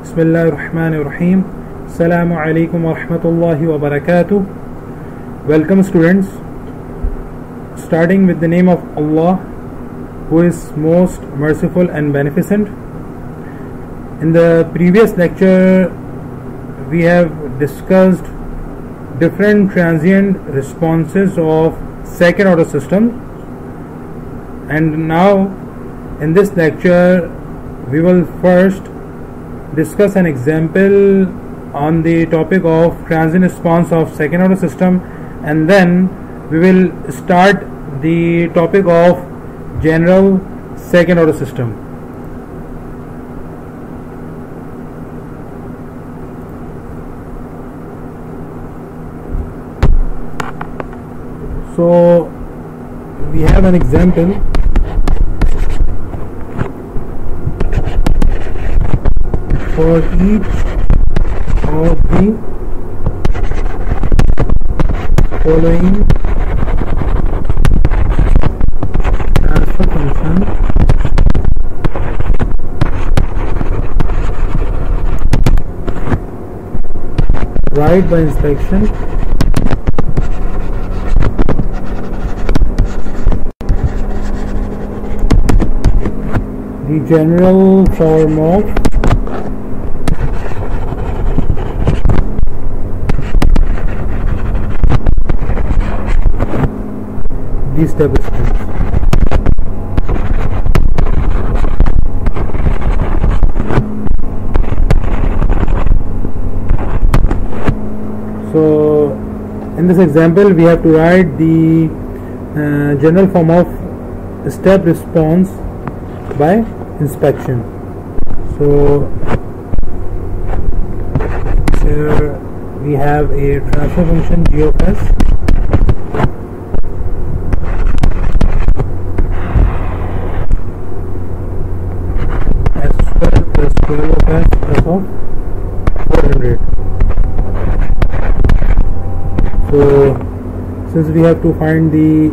Bismillahirrahmanirrahim. Assalamu alaikum wa rahmatullahi wa barakatuh. Welcome students. Starting with the name of Allah, who is most merciful and beneficent. In the previous lecture we have discussed different transient responses of second order system, and now in this lecture we will first discuss an example on the topic of transient response of second order system, and then we will start the topic of general second order system. So we have an example. For each of the following transfer function write by inspection the general form of these step response. So in this example we have to write the general form of step response by inspection. So here we have a transfer function g of s plus 12 of s plus of 400. So since we have to find the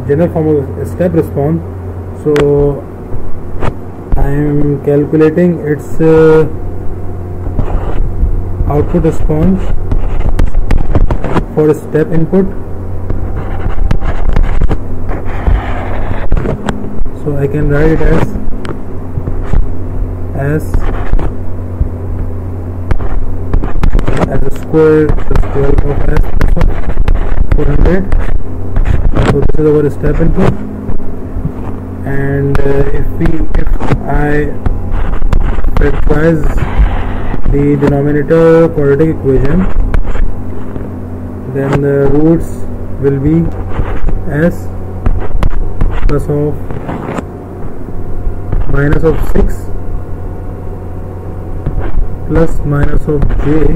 general form of step response, so I am calculating its output response for step input. So I can write it as a square plus 12 of s plus 400. So this is our step input, and if I factorize the denominator quadratic equation, then the roots will be s plus of minus of 6 plus minus of j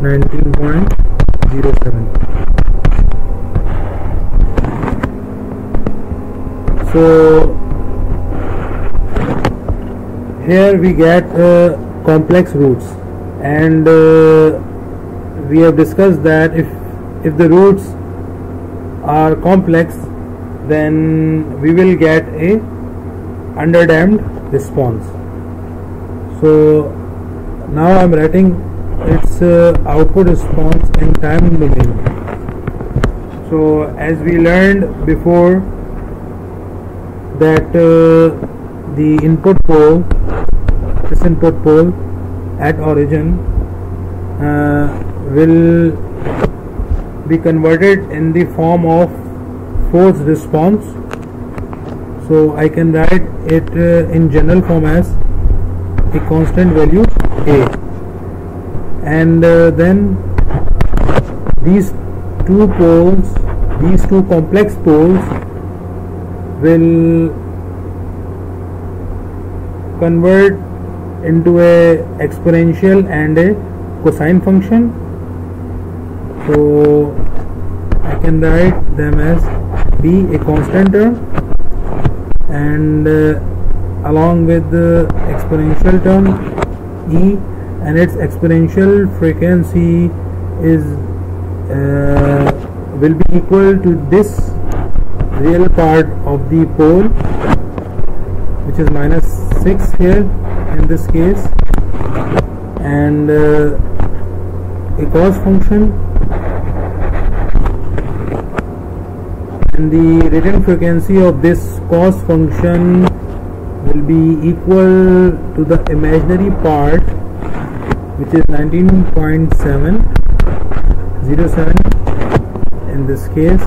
19.07. So here we get complex roots, and we have discussed that if the roots are complex, then we will get a underdamped response. So now I am writing its output response in time domain. So as we learned before that the input pole, this input pole at origin will be converted in the form of force response. So I can write it in general form as a constant value A, and then these two complex poles will convert into a exponential and a cosine function. So I can write them as B, a constant term, and along with the exponential term E, and its exponential frequency is will be equal to this real part of the pole, which is minus 6 here in this case, and a cos function, and the radiant frequency of this cos function will be equal to the imaginary part, which is 19.707 in this case,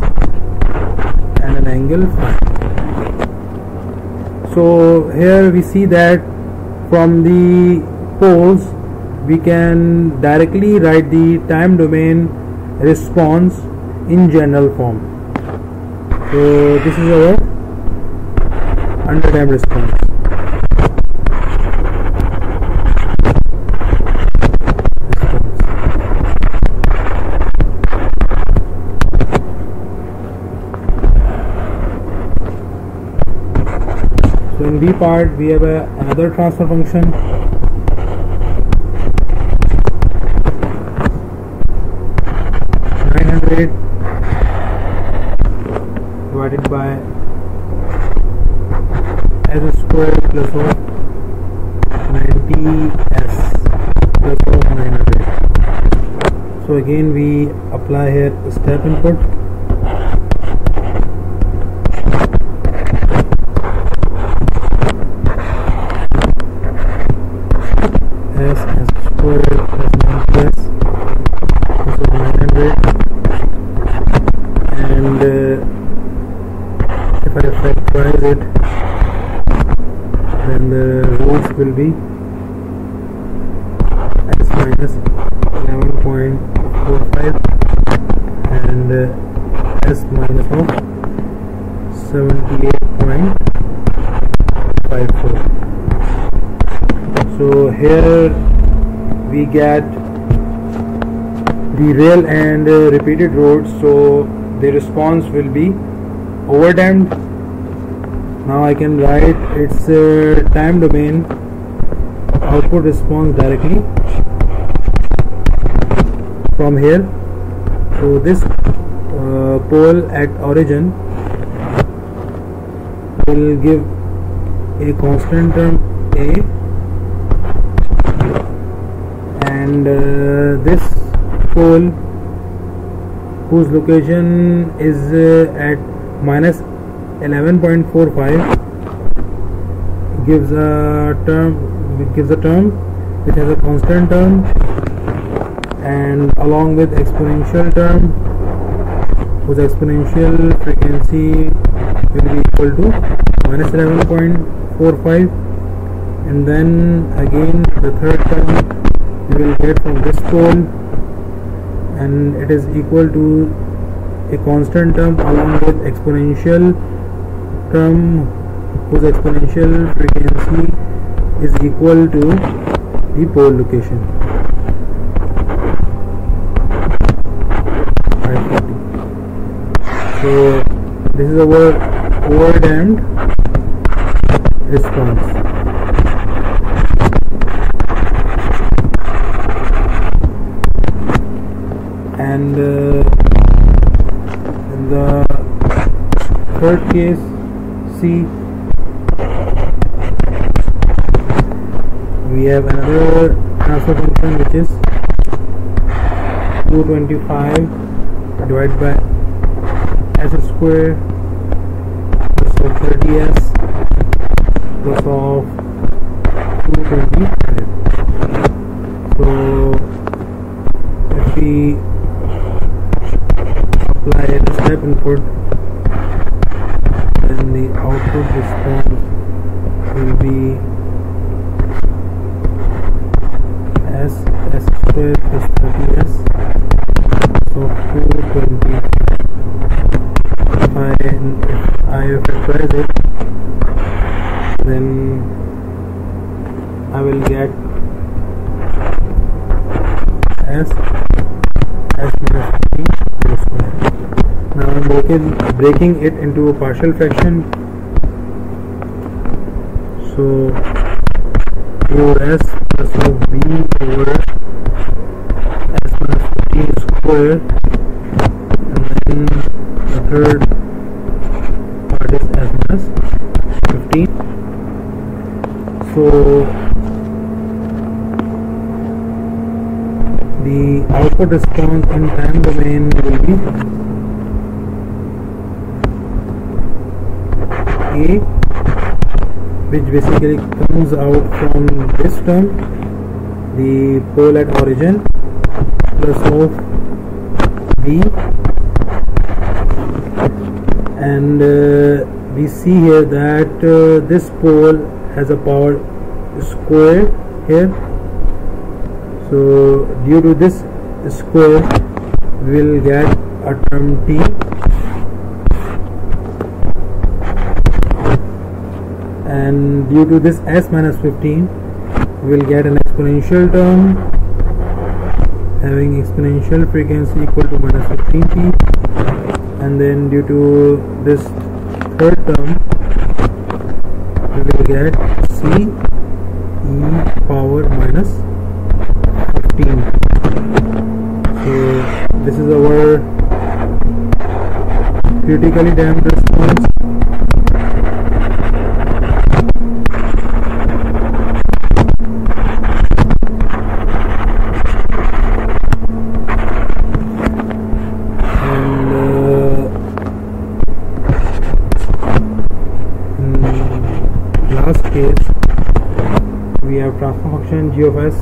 and an angle phi. So here we see that from the poles we can directly write the time domain response in general form. So this is our underdamped response. So in B part we have another transfer function. Divided by s square plus of 90s plus of 900. So again we apply here step input. S square plus 9s plus of 900, and if I factorize it, then the roots will be s minus 11.45 and s minus of 78.54. So here we get the real and repeated roots, so the response will be overdamped. Now I can write its time domain output response directly from here. So this pole at origin will give a constant term A, and this pole whose location is at minus 11.45 gives a term which has a constant term, and along with exponential term whose exponential frequency will be equal to minus 11.45, and then again the third term we will get from this pole, and it is equal to a constant term along with exponential term whose exponential frequency is equal to the pole location 540. So this is our overdamped response. And in the third case, C, we have another transfer function which is 225 divided by s square plus of 30s plus of 225. So if we apply a step input, then the output response will be s square plus 30s so 225. If I factorize it, then I will get s minus 15 square. Now I am breaking it into a partial fraction. So a over s plus of b over s minus 15 square, and then the third part is s minus 15. So output response in time domain will be A, which basically comes out from this term, the pole at origin, plus of B, and we see here that this pole has a power square here, so due to this square we will get a term T, and due to this S minus 15 we will get an exponential term having exponential frequency equal to minus 15t, and then due to this third term we will get C e power minus 15. So this is our critically damped response. We have transfer function g of s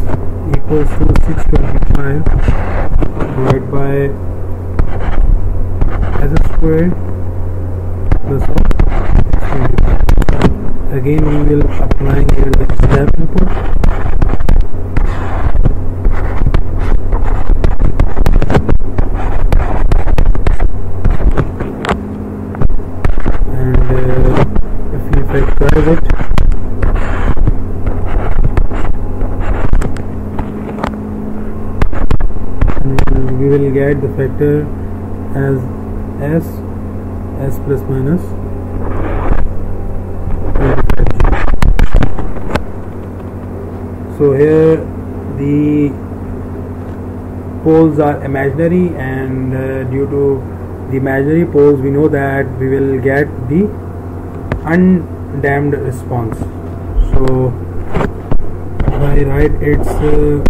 equals to 625 divided by s squared plus of 625. Again we will apply here the step input, and if we factorize it, we will get the factor as s plus minus 25g. So here the poles are imaginary, and due to the imaginary poles we know that we will get the undamped response. So if I write its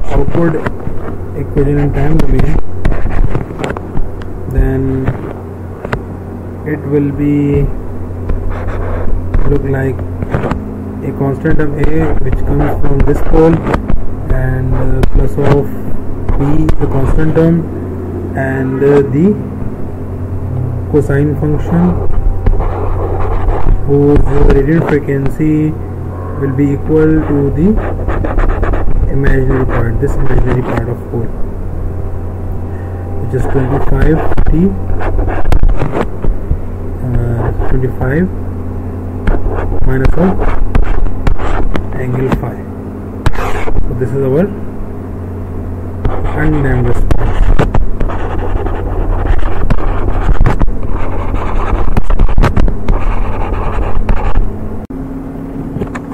output equation in time domain, then it will be look like a constant of A which comes from this pole, and plus of B the constant term, and the cosine function whose radiant frequency will be equal to the imaginary part, this imaginary part of pole, which is 25t, 25 minus of angle phi. So this is our undamped response.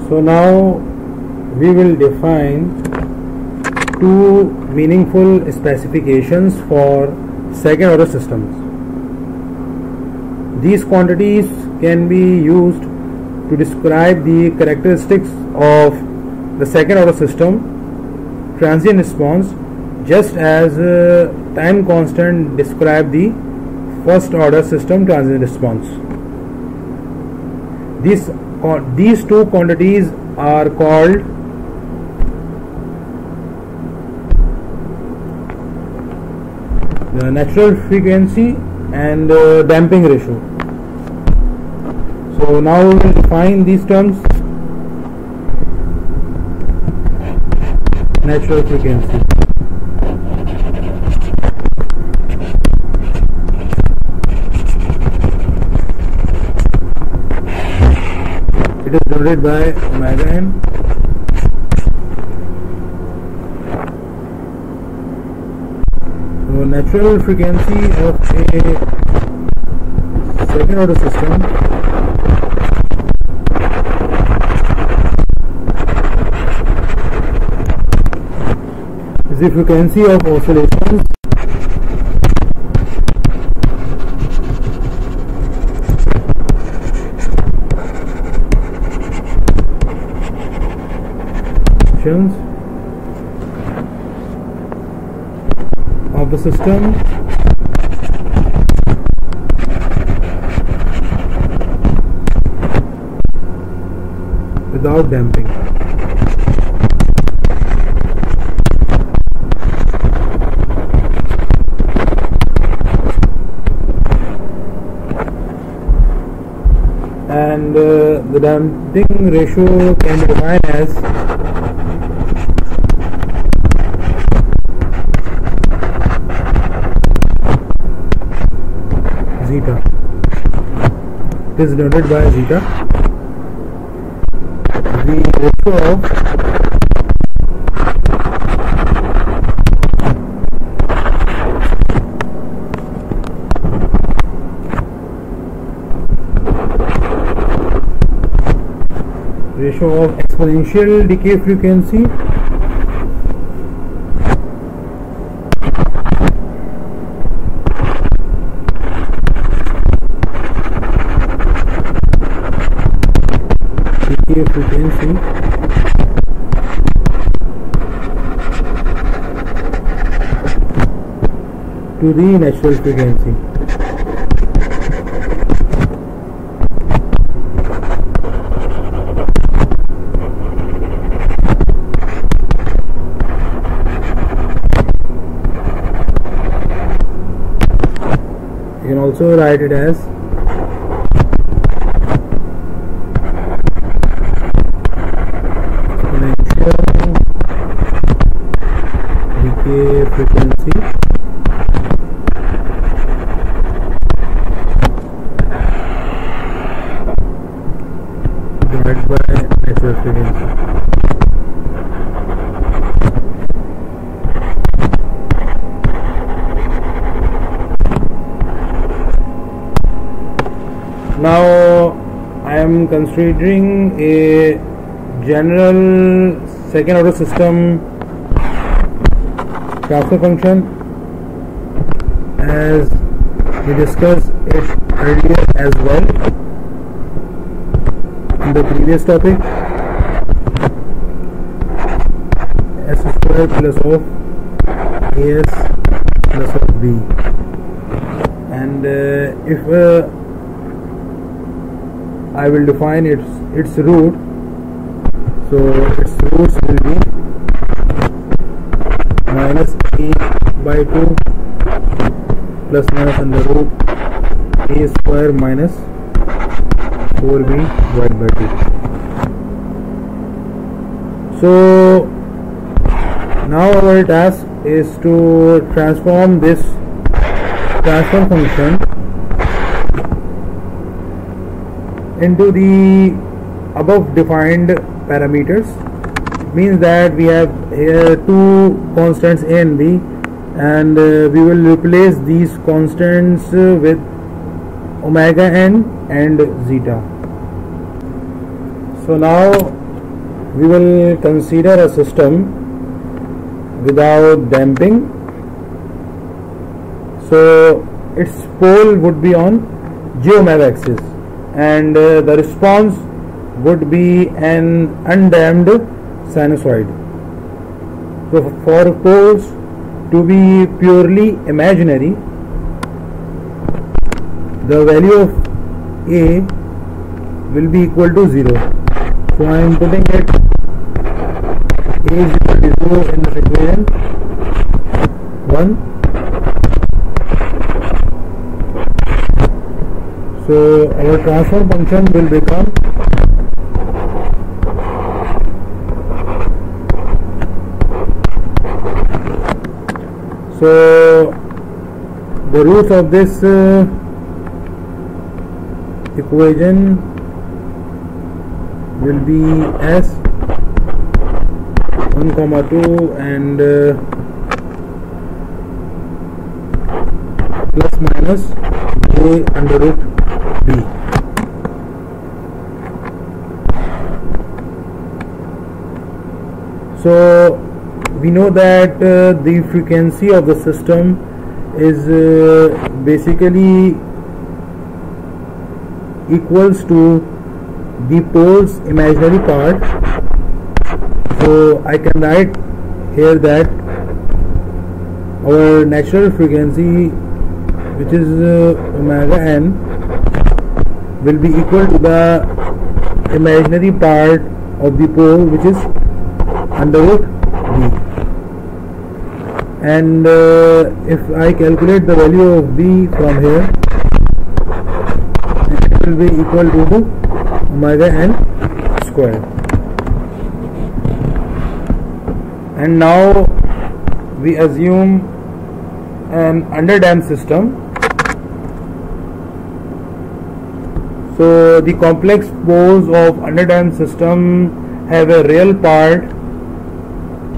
So now we will define two meaningful specifications for second order systems. These quantities can be used to describe the characteristics of the second order system transient response, just as time constant describe the first order system transient response. These two quantities are called the natural frequency and damping ratio. So now we will define these terms. Natural frequency. It is denoted by omega n. So natural frequency of a second order system is the frequency of oscillations the system without damping. And the damping ratio can be defined as zeta. It is denoted by zeta. The ratio of exponential decay frequency to the natural frequency. You can also write it as exponential decay frequency divided by natural frequency. Now I am considering a general second order system transfer function as we discussed it earlier as well in the previous topic. S square plus of as plus of b, and if I will define its root, so its roots will be minus a by 2 plus minus under root a square minus 4b divided by 2. So now our task is to transform this transfer function into the above defined parameters. It means that we have here two constants a and b, and we will replace these constants with omega n and zeta. So now we will consider a system without damping. So its pole would be on j omega axis, and the response would be an undamped sinusoid. So for poles to be purely imaginary, the value of a will be equal to 0. So I am putting it a is equal to 0 in this equation 1. So our transfer function will become so the roots of this equation will be s 1, 2 and plus minus j under root b. So we know that the frequency of the system is basically equals to the pole's imaginary part. So I can write here that our natural frequency, which is omega n, will be equal to the imaginary part of the pole, which is under root b. And if I calculate the value of b from here, it will be equal to omega n square. And now we assume an underdamped system. So the complex poles of underdamped system have a real part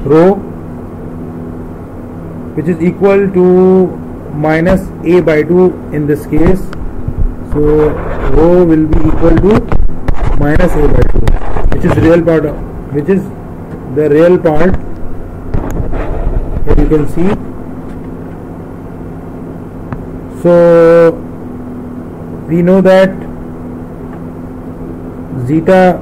rho, which is equal to minus a by 2 in this case. So rho will be equal to minus a by 2, which is the real part. Here you can see. So we know that zeta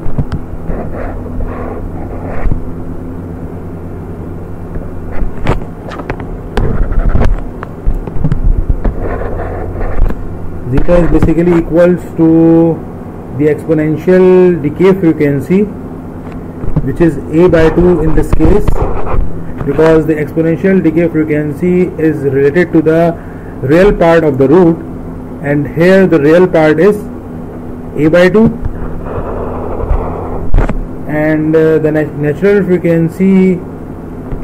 is basically equals to the exponential decay frequency, which is a by 2 in this case, because the exponential decay frequency is related to the real part of the root, and here the real part is a by 2, and the natural frequency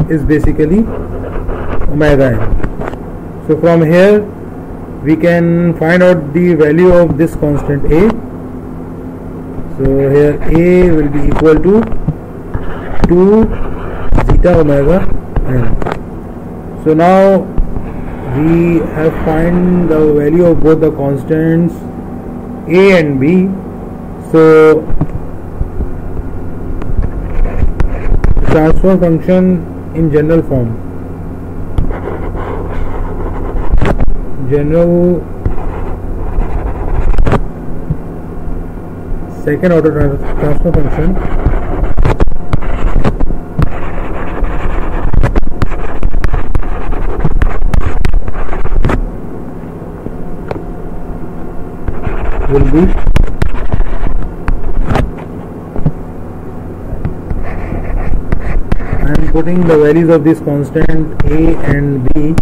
is basically omega n. So from here we can find out the value of this constant a. So here a will be equal to 2 zeta omega n. So now we have find the value of both the constants a and b. So transfer function in general form, general second order transfer function will be I am putting the values of this constant a and b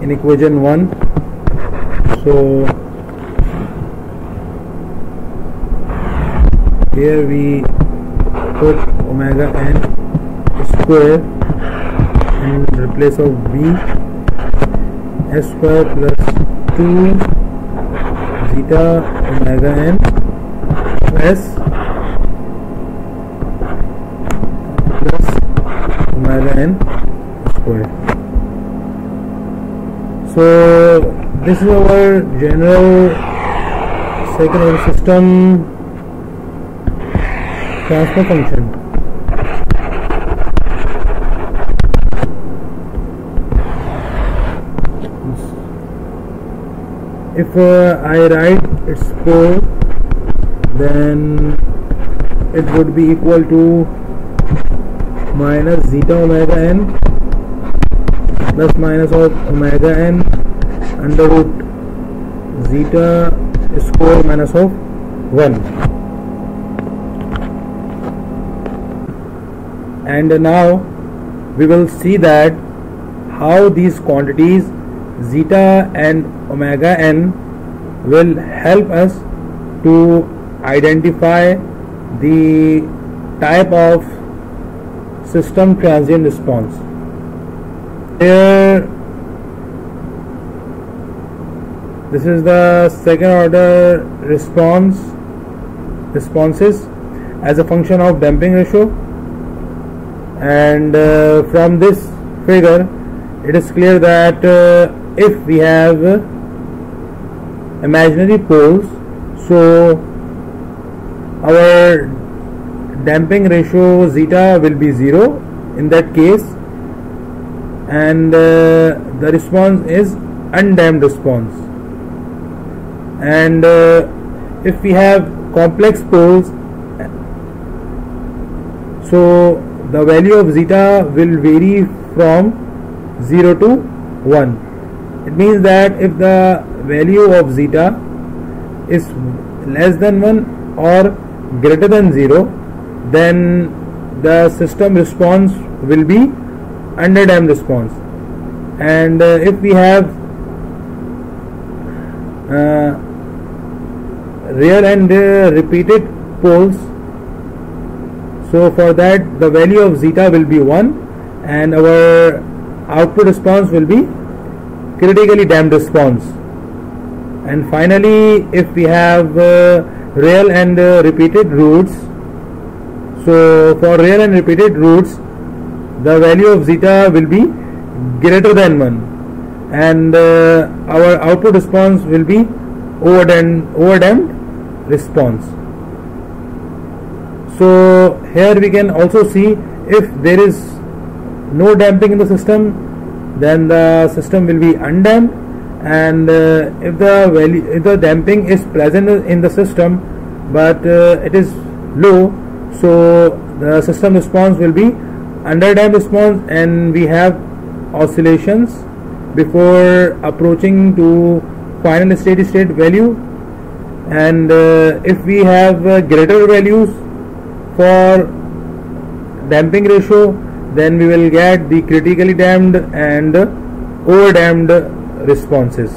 in equation 1. So here we put omega n square in place of b, s square plus 2 zeta omega n plus omega n square. So this is our general second order system transfer function. If I write its pole, then it would be equal to minus zeta omega n plus minus of omega n under root zeta square minus of 1. And now we will see that how these quantities zeta and omega n will help us to identify the type of system transient response. Here this is the second order responses as a function of damping ratio, and from this figure it is clear that if we have imaginary poles, so our damping ratio zeta will be 0 in that case, and the response is undamped response. And if we have complex poles, so the value of zeta will vary from 0 to 1. It means that if the value of zeta is less than 1 or greater than 0, then the system response will be underdamped response. And if we have real and repeated poles, so for that the value of zeta will be 1 and our output response will be critically damped response. And finally, if we have real and repeated roots, so for real and repeated roots the value of zeta will be greater than 1 and our output response will be overdamped response. So here we can also see if there is no damping in the system, then the system will be undamped, and if the damping is present in the system but it is low, so the system response will be underdamped response and we have oscillations before approaching to final steady state value. And if we have greater values for damping ratio, then we will get the critically damped and overdamped responses.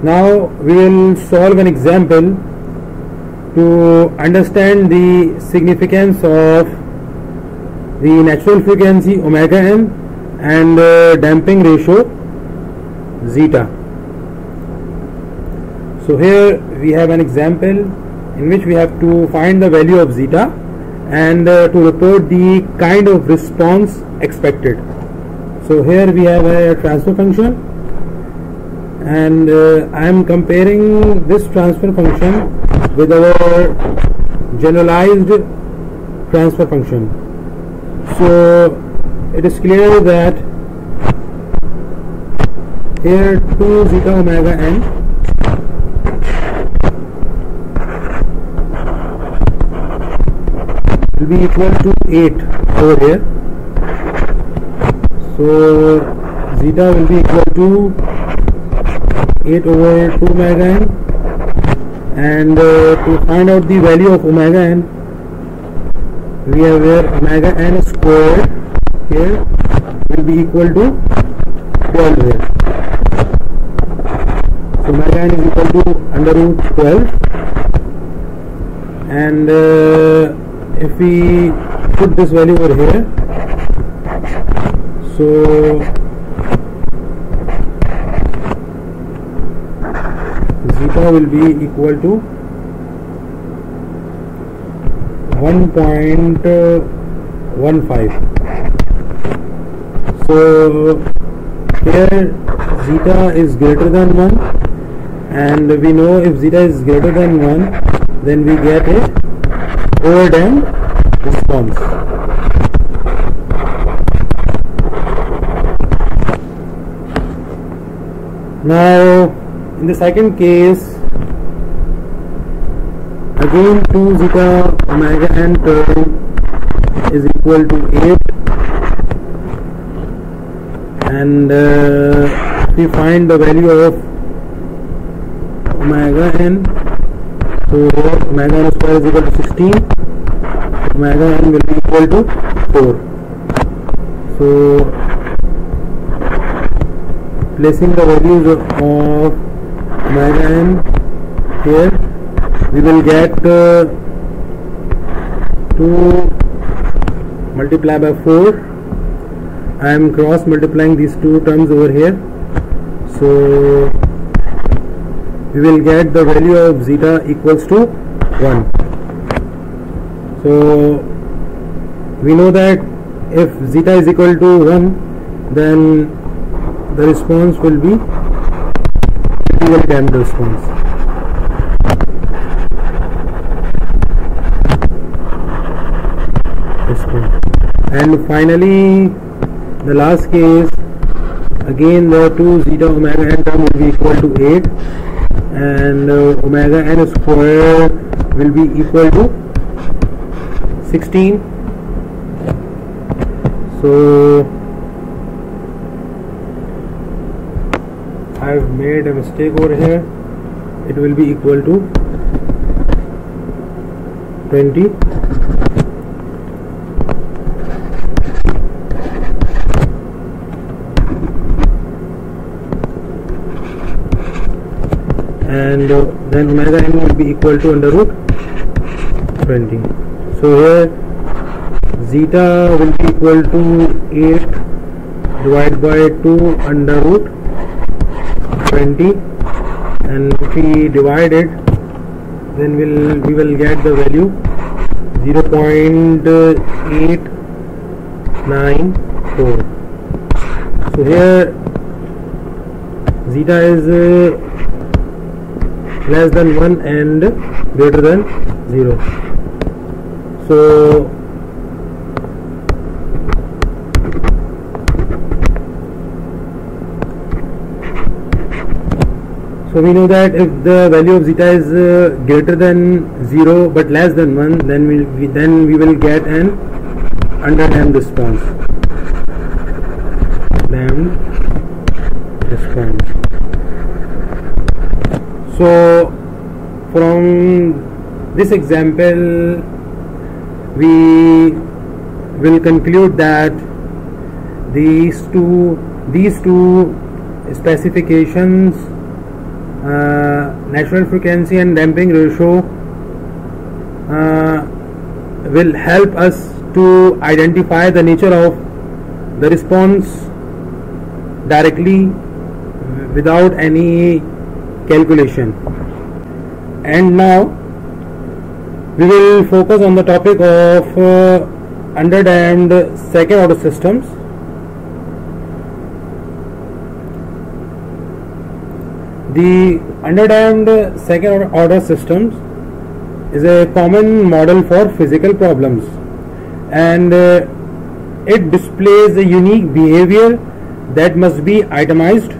Now we will solve an example to understand the significance of the natural frequency omega n and damping ratio zeta. So here we have an example in which we have to find the value of zeta and to report the kind of response expected. So here we have a transfer function, and I am comparing this transfer function with our generalized transfer function. So it is clear that here 2 zeta omega n will be equal to 8 over here. So zeta will be equal to 8 over 2 omega n, and to find out the value of omega n, we have where omega n squared here will be equal to 12 here. So omega n is equal to under root 12, and if we put this value over here, so zeta will be equal to 1.15. So here zeta is greater than 1, and we know if zeta is greater than 1, then we get a overdamped response. Now in the second case, again 2 zeta omega n term is equal to 8, and we find the value of omega n. So omega n square is equal to 16, omega n will be equal to 4. So placing the values of omega n here, we will get 2 multiplied by 4. I am cross multiplying these two terms over here, so we will get the value of zeta equals to 1. So we know that if zeta is equal to 1, then the response will be critically damped response. And finally, the last case, again the 2 zeta omega n term will be equal to 8, and omega n square will be equal to 16. So I've made a mistake over here. It will be equal to 20. And then omega n will be equal to under root 20. So here zeta will be equal to 8 divided by 2 under root 20, and if we divide it, then we will get the value 0.894. So here zeta is less than 1 and greater than 0. So we know that if the value of zeta is greater than 0 but less than 1, then we will get an underdamped response. Damped response. So from this example we will conclude that these two specifications, natural frequency and damping ratio, will help us to identify the nature of the response directly without any calculation. And now we will focus on the topic of underdamped second order systems. The underdamped second order systems is a common model for physical problems, and it displays a unique behavior that must be itemized,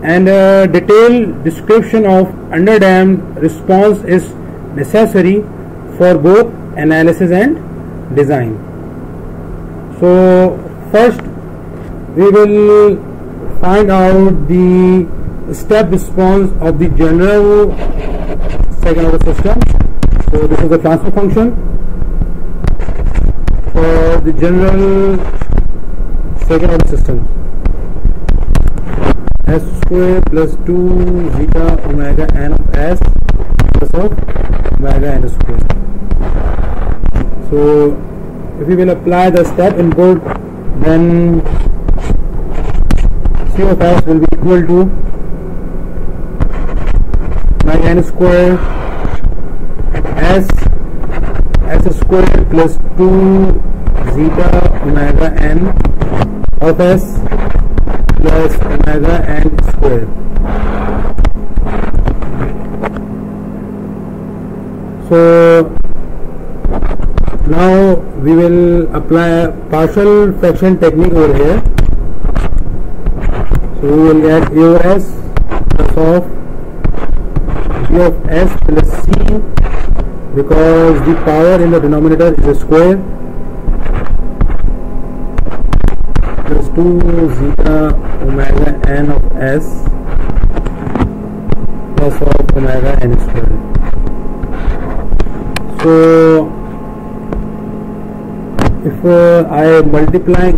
and a detailed description of underdamped response is necessary for both analysis and design. So first we will find out the step response of the general second order system. So this is the transfer function for the general second order system. S square plus 2 zeta omega n of s plus of omega n square. So if we will apply the step input, then C of s will be equal to omega n square s square plus 2 zeta omega n of s plus omega n square. So now we will apply a partial fraction technique over here. So we will get A of s plus of G of s plus c, because the power in the denominator is a square, plus 2 zeta omega n of s plus of omega n square. So if I multiplying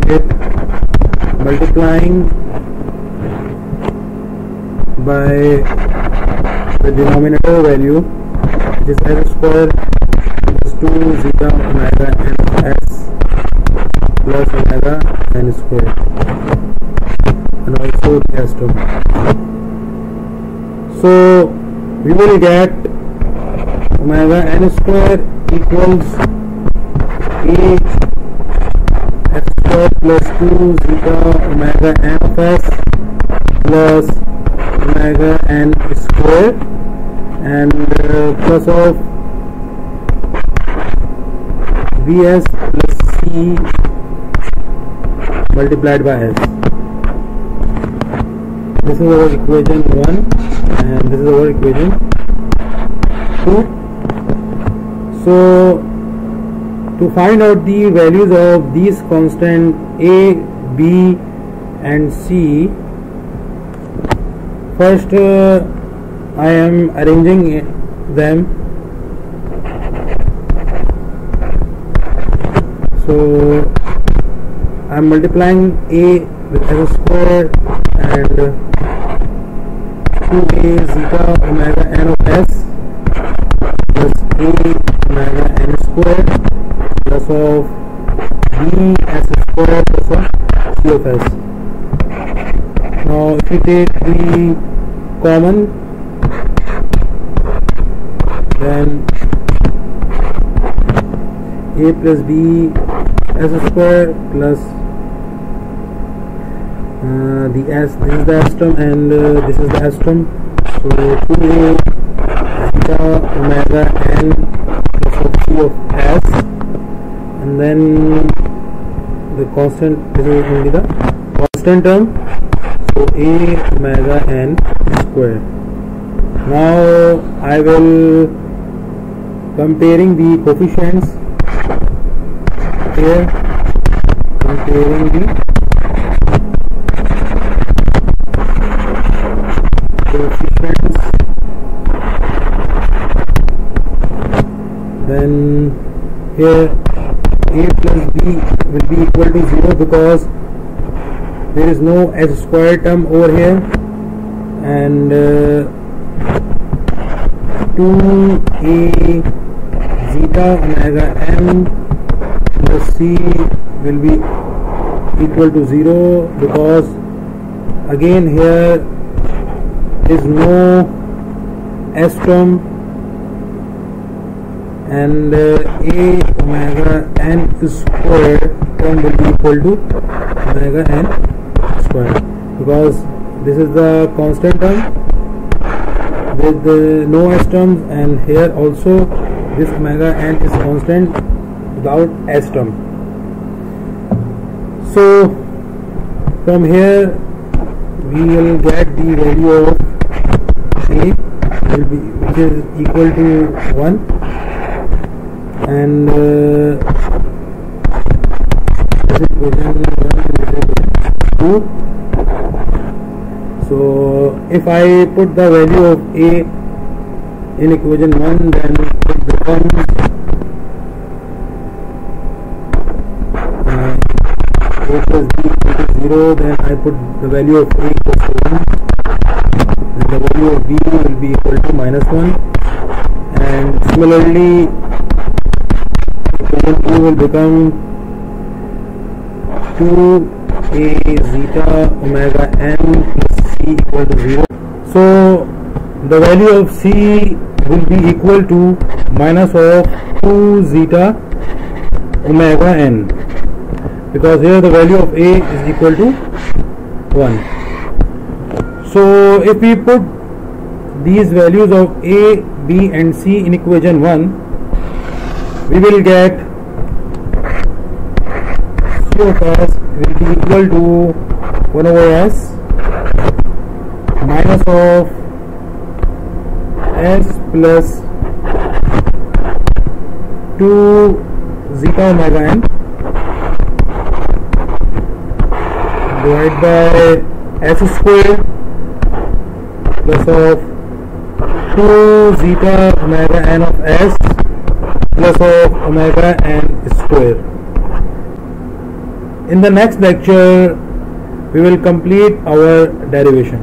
by the denominator value, which is s square plus 2 zeta omega n of s plus omega n square, and also the s term. So we will get omega n square equals a s square plus 2 zeta omega n of s plus omega n square, and plus of vs plus c multiplied by s. This is our equation 1 and this is our equation 2. So to find out the values of these constant a, b and c, first I am arranging them. So I am multiplying a with s square and 2a zeta omega n of s plus a omega n square plus of b s square plus of c of s. Now if you take the common, then a plus b s square plus the s, this is the s term and this is the s term, so 2a zeta omega n plus of c of s, and then the constant, this is only the constant term, so a omega n square. Now I will comparing the coefficients here, comparing the coefficients, then here a plus b will be equal to 0 because there is no s square term over here, and 2a zeta omega n plus c will be equal to 0 because again here is no s term, and a omega n square term will be equal to omega n square because this is the constant term with no s terms, and here also this omega n is constant without s term. So from here we will get the value of a will be, which is equal to 1, and this equation 1 is equal to 2. So if I put the value of a in equation 1, then it becomes a plus b equal to 0, then I put the value of a equals to 1, and the value of b will be equal to -1, and similarly equation 2 will become 2a zeta omega n plus c equal to 0. So the value of c will be equal to minus of 2 zeta omega n, because here the value of a is equal to 1. So if we put these values of a, b and c in equation 1, we will get c of s will be equal to 1 over s minus of s plus 2 zeta omega n divided by s square plus of 2 zeta omega n of s plus of omega n square. In the next lecture we will complete our derivation.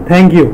Thank you.